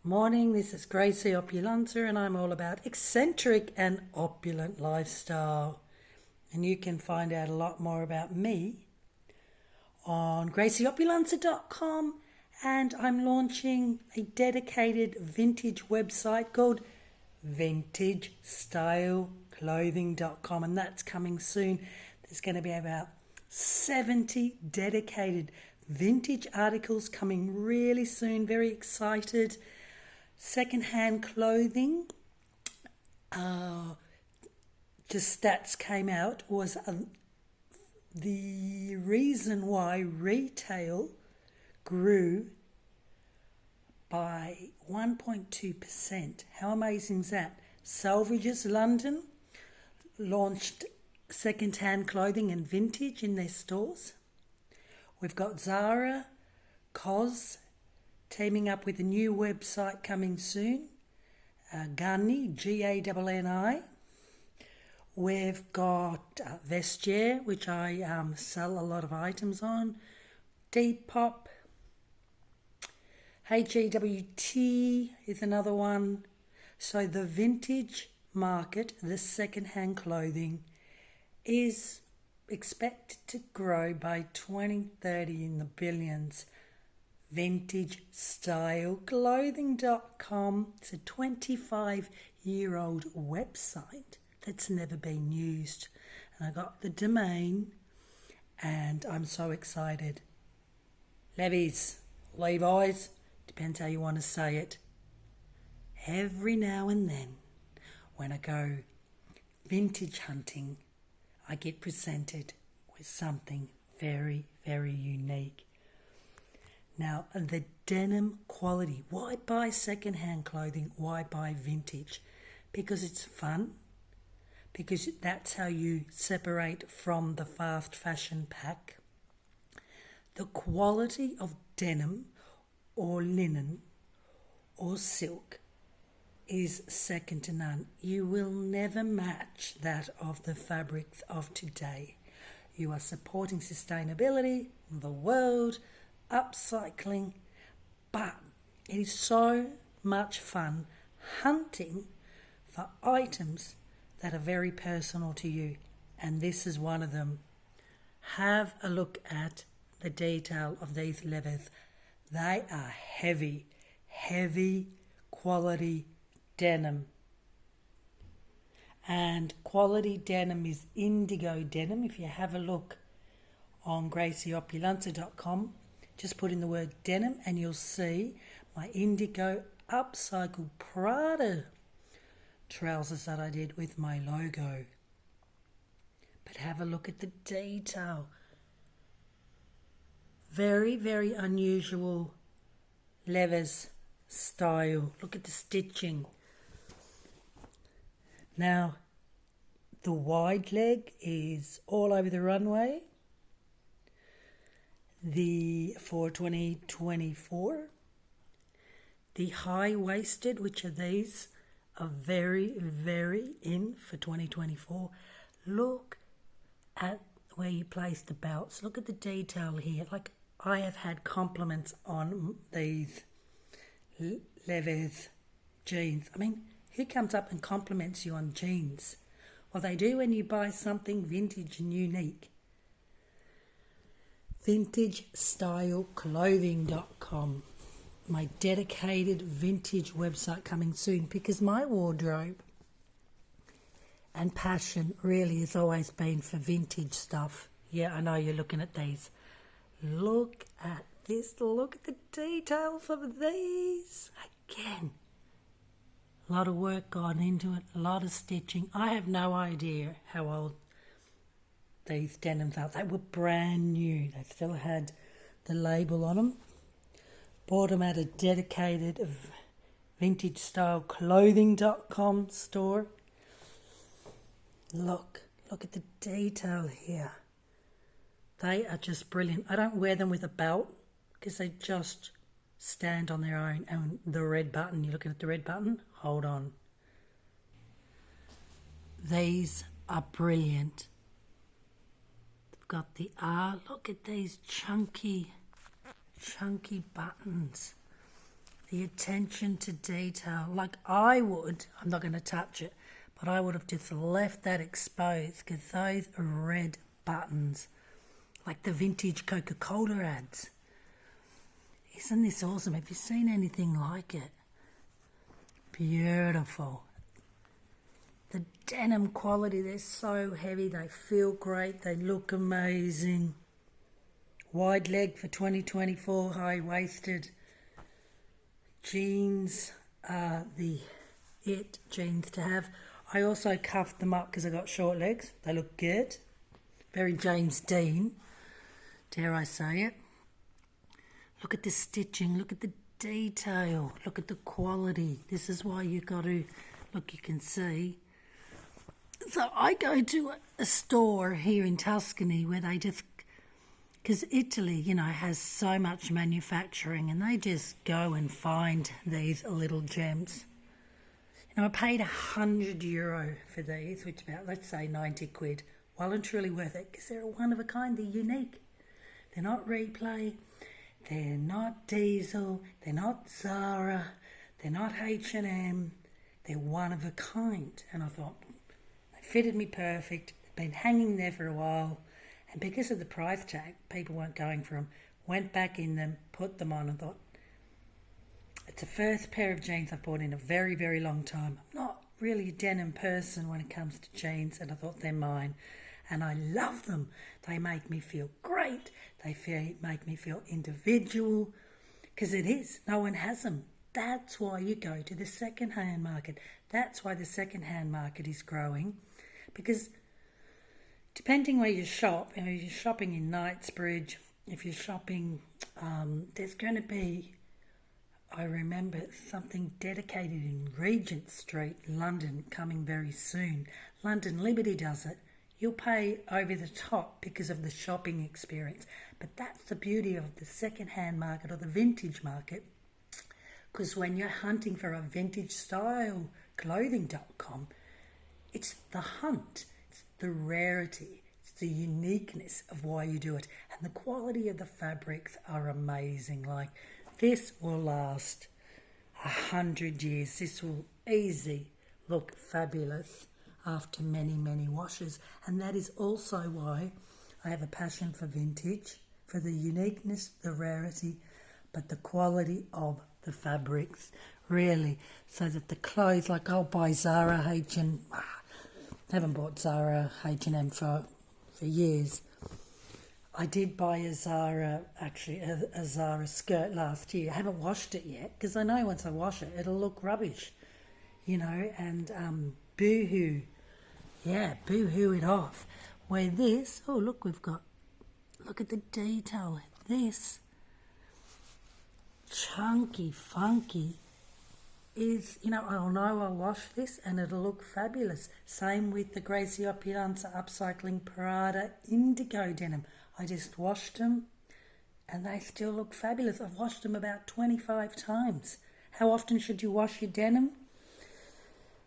Morning, this is Gracie Opulenta and I'm all about eccentric and opulent lifestyle. And you can find out a lot more about me on gracieopulenta.com, and I'm launching a dedicated vintage website called vintagestyleclothing.com, and that's coming soon. There's going to be about 70 dedicated vintage articles coming really soon. Very excited. Second-hand clothing, just stats came out, was the reason why retail grew by 1.2%. How amazing is that? Selfridges London launched second-hand clothing and vintage in their stores. We've got Zara, COS, teaming up with a new website coming soon, Ganni, Ganni. We've got Vestiaire, which I sell a lot of items on, Depop, HEWT is another one. So the vintage market, the second-hand clothing, is expected to grow by 2030 in the billions. VintageStyleClothing.com. It's a 25-year-old website that's never been used. And I got the domain and I'm so excited. Levi's, depends how you want to say it. Every now and then when I go vintage hunting, I get presented with something very, very unique. Now, the denim quality. Why buy second-hand clothing? Why buy vintage? Because it's fun. Because that's how you separate from the fast fashion pack. The quality of denim or linen or silk is second to none. You will never match that of the fabrics of today. You are supporting sustainability, the world, upcycling, but it is so much fun hunting for items that are very personal to you, and this is one of them. Have a look at the detail of these leathers. They are heavy quality denim, and quality denim is indigo denim. If you have a look on gracieopulenta.com, just put in the word denim and you'll see my indigo upcycled Prada trousers that I did with my logo. But have a look at the detail. Very, very unusual leathers style. Look at the stitching. Now, the wide leg is all over the runway. For 2024, the high-waisted, which are these, are very, very in for 2024. Look at where you place the belts. Look at the detail here. Like, I have had compliments on these leathers jeans. I mean, who comes up and compliments you on jeans? Well, they do when you buy something vintage and unique. VintageStyleClothing.com, my dedicated vintage website coming soon, because my wardrobe and passion really has always been for vintage stuff. Yeah, I know you're looking at these. Look at this. Look at the details of these. Again, a lot of work gone into it, a lot of stitching. I have no idea how old these denims are. They were brand new. They still had the label on them. Bought them at a dedicated VintageStyleClothing.com store. Look at the detail here. They are just brilliant. I don't wear them with a belt because they just stand on their own. And the red button, you're looking at the red button? Hold on. These are brilliant. They've got the R. Look at these chunky buttons. The attention to detail, like I would, I'm not going to touch it, but I would have just left that exposed because those red buttons, like the vintage Coca-Cola ads. Isn't this awesome? Have you seen anything like it? Beautiful. The denim quality, they're so heavy, they feel great, they look amazing. Wide leg for 2024, high-waisted jeans are the it jeans to have. I also cuffed them up because I got short legs. They look good. Very James Dean, dare I say it. Look at the stitching, look at the detail, look at the quality. This is why you got to, look, you can see. So I go to a store here in Tuscany where they just, because Italy, you know, has so much manufacturing and they just go and find these little gems. You know, I paid €100 for these, which is about, let's say, 90 quid. Well and truly worth it because they're one of a kind, they're unique. They're not replay, they're not diesel, they're not Zara, they're not H&M, they're one of a kind. And I thought, they fitted me perfect, they've been hanging there for a while, and because of the price tag, people weren't going for them. Went back in them, put them on and thought, it's the first pair of jeans I've bought in a very, very long time. I'm not really a denim person when it comes to jeans, and I thought they're mine. And I love them. They make me feel great. They make me feel individual, because it is. No one has them. That's why you go to the second-hand market. That's why the second-hand market is growing, because depending where you shop, you know, if you're shopping in Knightsbridge, if you're shopping, there's going to be, I remember something dedicated in Regent Street, London, coming very soon. London Liberty does it. You'll pay over the top because of the shopping experience. But that's the beauty of the second-hand market or the vintage market, because when you're hunting for a vintage style clothing.com, it's the hunt, it's the rarity, it's the uniqueness of why you do it. And the quality of the fabrics are amazing. Like, this will last 100 years. This will easily look fabulous after many, many washes. And that is also why I have a passion for vintage, for the uniqueness, the rarity, but the quality of the fabrics, really, so that the clothes, like I'll buy Zara, H&M, I haven't bought Zara, H&M for years. I did buy a Zara skirt last year. I haven't washed it yet because I know once I wash it, it'll look rubbish, you know, and boohoo. Yeah, boohoo it off. Where this, oh look, look at the detail. This chunky, funky is, you know, I'll wash this and it'll look fabulous. Same with the Gracie Opulence Upcycling Prada Indigo denim. I just washed them and they still look fabulous. I've washed them about 25 times. How often should you wash your denim?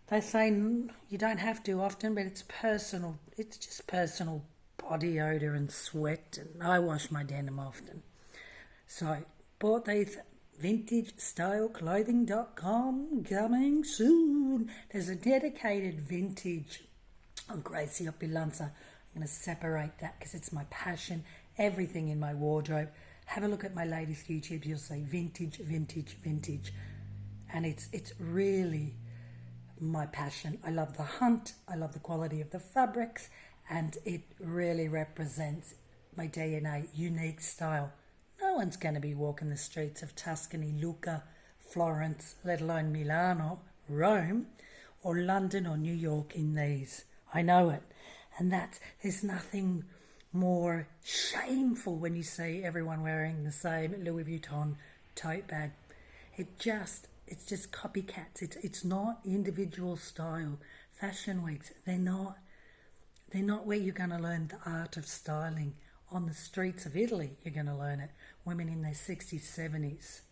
They say you don't have to often, but it's personal. It's just personal body odour and sweat, and I wash my denim often. So, bought these vintagestyleclothing.com, coming soon. There's a dedicated vintage on Gracie Opulence. I'm going to separate that because it's my passion, everything in my wardrobe. Have a look at my latest YouTube, you'll see vintage, vintage, vintage. And it's really my passion. I love the hunt, I love the quality of the fabrics, and it really represents my DNA, unique style. No one's going to be walking the streets of Tuscany, Lucca, Florence, let alone Milano, Rome, or London or New York in these. I know it. And there's nothing more shameful when you see everyone wearing the same Louis Vuitton tote bag. It's just copycats. It's not individual style. Fashion weeks, they're not where you're going to learn the art of styling. On the streets of Italy, you're going to learn it. Women in their 60s, 70s.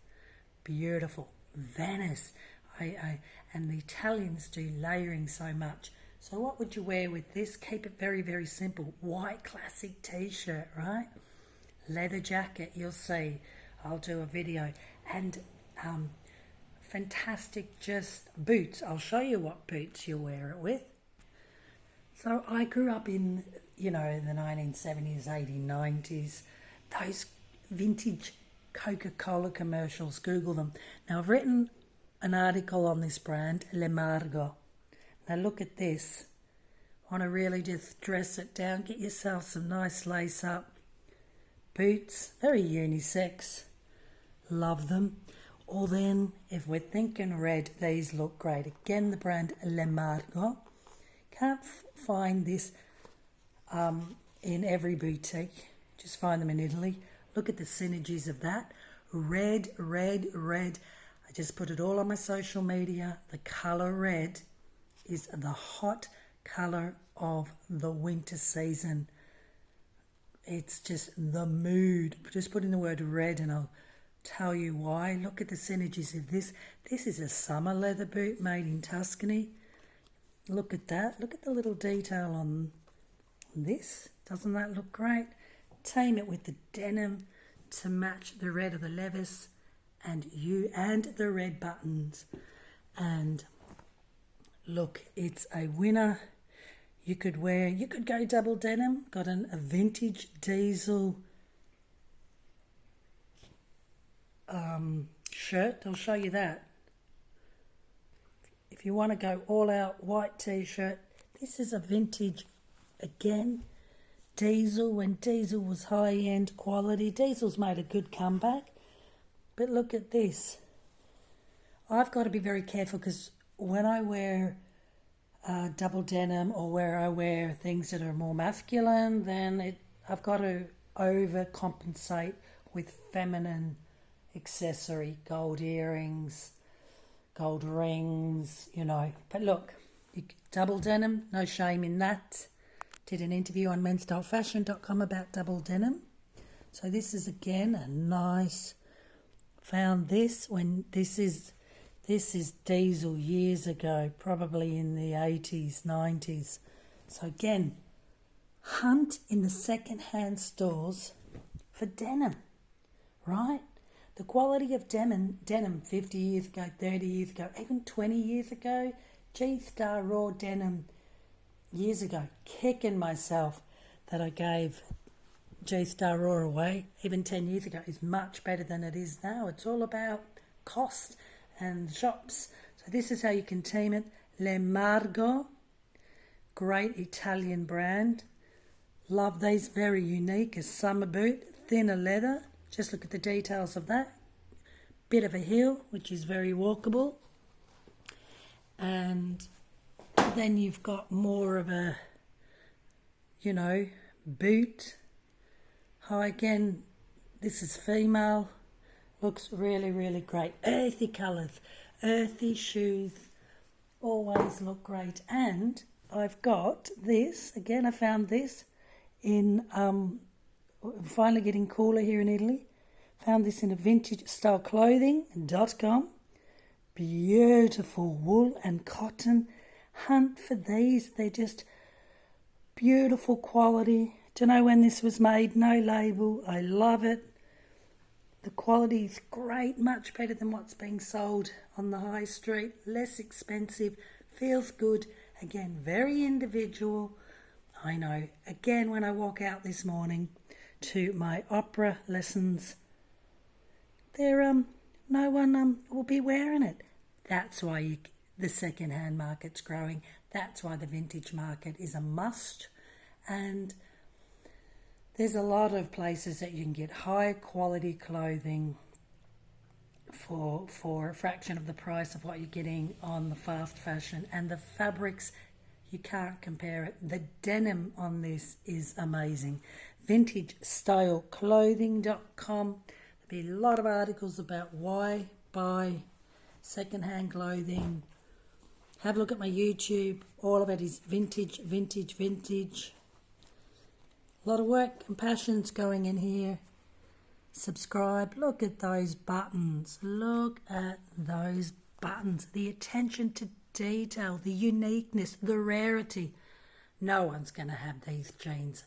Beautiful. Venice. And the Italians do layering so much. So what would you wear with this? Keep it very, very simple. White classic t-shirt, right? Leather jacket, you'll see. I'll do a video. And fantastic just boots. I'll show you what boots you'll wear it with. So I grew up in, the 1970s, 80s, 90s. Those vintage Coca-Cola commercials, Google them. Now I've written an article on this brand, Le Margot. Now look at this. Want to really just dress it down, get yourself some nice lace up boots, very unisex, love them. Or then, if we're thinking red, these look great. Again, the brand Le Margot. Can't find this in every boutique. Just find them in Italy. Look at the synergies of that. Red, red, red. I just put it all on my social media. The colour red is the hot colour of the winter season. It's just the mood. Just put in the word red and I'll tell you why. Look at the synergies of this. This is a summer leather boot made in Tuscany. Look at that. Look at the little detail on this. Doesn't that look great? Team it with the denim to match the red of the levis and the red buttons. And look, it's a winner. You could go double denim. Got a vintage diesel shirt. I'll show you that. If you want to go all out white t-shirt, this is a vintage, again, diesel, when diesel was high-end quality. Diesel's made a good comeback. But look at this. I've got to be very careful because when I wear double denim or where I wear things that are more masculine, then I've got to overcompensate with feminine accessory, gold earrings, gold rings, But look, double denim, no shame in that. Did an interview on menstylefashion.com about double denim. So this is again a nice, found this when this is diesel years ago, probably in the 80s, 90s. So again, hunt in the second-hand stores for denim, right? The quality of denim 50 years ago, 30 years ago, even 20 years ago, G-Star raw denim years ago, kicking myself that I gave G-Star raw away, even 10 years ago, is much better than it is now. It's all about cost and shops. So this is how you can team it. Le Margot, great Italian brand. Love these, very unique. A summer boot, thinner leather. Just look at the details of that. Bit of a heel, which is very walkable. And then you've got more of a, boot. Again, this is female. Looks really, really great. Earthy colours, earthy shoes, always look great. And I've got this, again, I found this in, finally getting cooler here in Italy. Found this in a vintagestyleclothing.com. Beautiful wool and cotton. Hunt for these. They're just beautiful quality. Don't know when this was made. No label. I love it. The quality is great. Much better than what's being sold on the high street. Less expensive. Feels good. Again, very individual. I know. Again, when I walk out this morning to my opera lessons, no one will be wearing it. That's why the second-hand market's growing. That's why the vintage market is a must. And there's a lot of places that you can get high-quality clothing for a fraction of the price of what you're getting on the fast fashion. And the fabrics, you can't compare it. The denim on this is amazing. VintageStyleClothing.com. There'll be a lot of articles about why buy second-hand clothing. Have a look at my YouTube. All of it is vintage, vintage, vintage. A lot of work and passions going in here. Subscribe. Look at those buttons. Look at those buttons. The attention to detail, the uniqueness, the rarity. No one's going to have these jeans.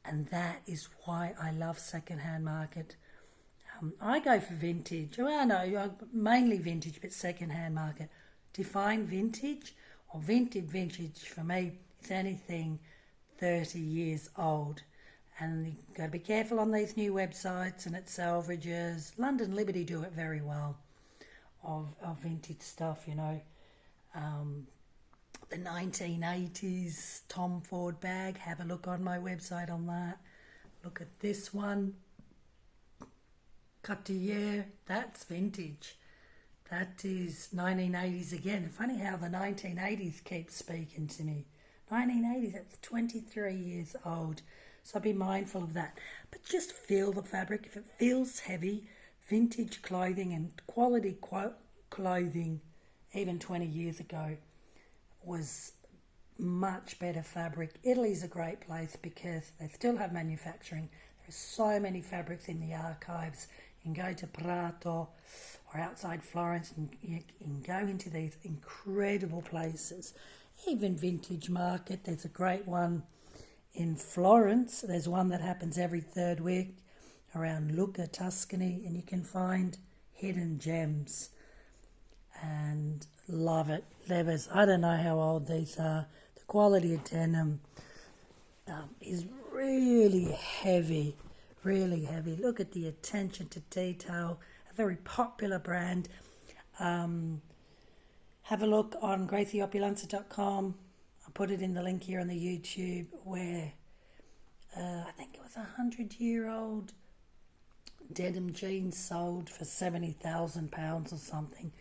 And that is why I love second-hand market. I go for vintage. Well, no, mainly vintage, but second-hand market. Define vintage or vintage for me is anything 30 years old. And you've got to be careful on these new websites and at Selfridges. London Liberty do it very well of vintage stuff, you know. The 1980s Tom Ford bag. Have a look on my website on that. Look at this one. Cartier. That's vintage. That is 1980s again. Funny how the 1980s keeps speaking to me. 1980s, that's 23 years old. So be mindful of that. But just feel the fabric. If it feels heavy, vintage clothing and quality clothing, even 20 years ago, was much better fabric. Italy's a great place because they still have manufacturing. There are so many fabrics in the archives. You can go to Prato or outside Florence and you can go into these incredible places. Even Vintage Market, there's a great one in Florence. There's one that happens every third week around Lucca, Tuscany, and you can find hidden gems. And love it. Levers, I don't know how old these are. The quality of denim is really heavy, really heavy. Look at the attention to detail. A very popular brand. Have a look on gracieopulenta.com. I'll put it in the link here on the YouTube where I think it was 100-year-old denim jeans sold for £70,000 or something.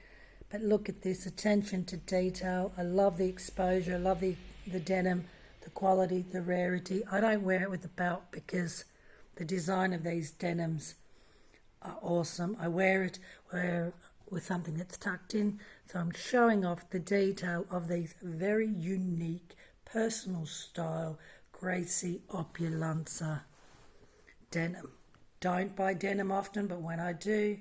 But look at this attention to detail. I love the exposure. I love the denim, the quality, the rarity. I don't wear it with a belt because the design of these denims are awesome. I wear it with something that's tucked in. So I'm showing off the detail of these very unique, personal style Gracie Opulenta denim. Don't buy denim often, but when I do,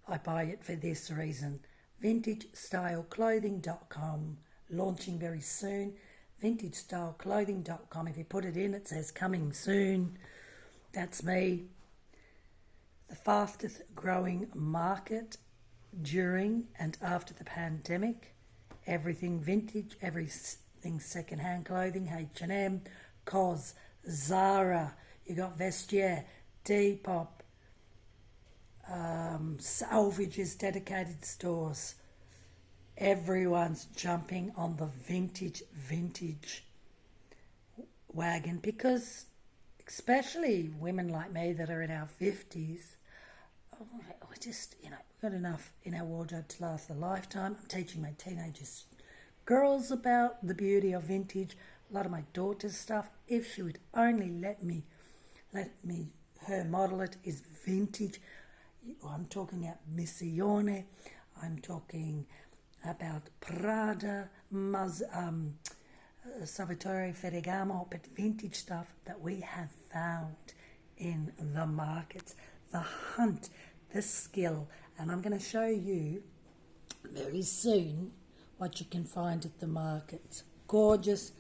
I buy it for this reason. VintageStyleClothing.com, launching very soon. VintageStyleClothing.com. If you put it in, it says coming soon. That's me. The fastest growing market during and after the pandemic. Everything vintage, everything second-hand clothing, H&M, COS, Zara, you got Vestiaire, Depop, Selfridges, dedicated stores. Everyone's jumping on the vintage wagon because especially women like me that are in our 50s, we just, we've got enough in our wardrobe to last a lifetime. I'm teaching my teenagers, girls, about the beauty of vintage. A lot of my daughter's stuff, if she would only let me her model it, is vintage. I'm talking about Missione, I'm talking about Prada, Salvatore Ferragamo, but vintage stuff that we have found in the markets. The hunt, the skill, and I'm going to show you very soon what you can find at the markets. Gorgeous.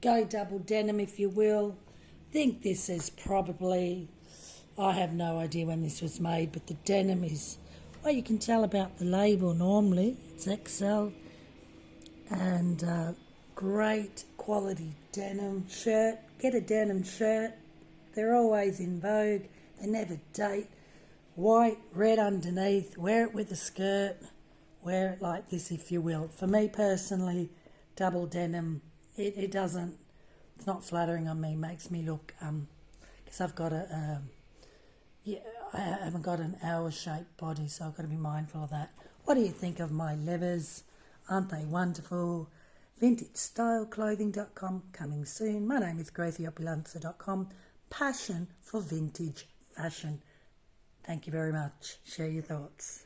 Go double denim if you will. Think this is probably, I have no idea when this was made, but the denim is, well, you can tell about the label normally. It's XL. And great quality denim shirt. Get a denim shirt. They're always in vogue. They never date. White, red underneath. Wear it with a skirt. Wear it like this if you will. For me personally, double denim, it doesn't, it's not flattering on me. Makes me look, because I've got I haven't got an hour-shaped body, so I've got to be mindful of that. What do you think of my levers? Aren't they wonderful? VintageStyleClothing.com, coming soon. My name is gracieopulenta.com. Passion for vintage fashion. Thank you very much. Share your thoughts.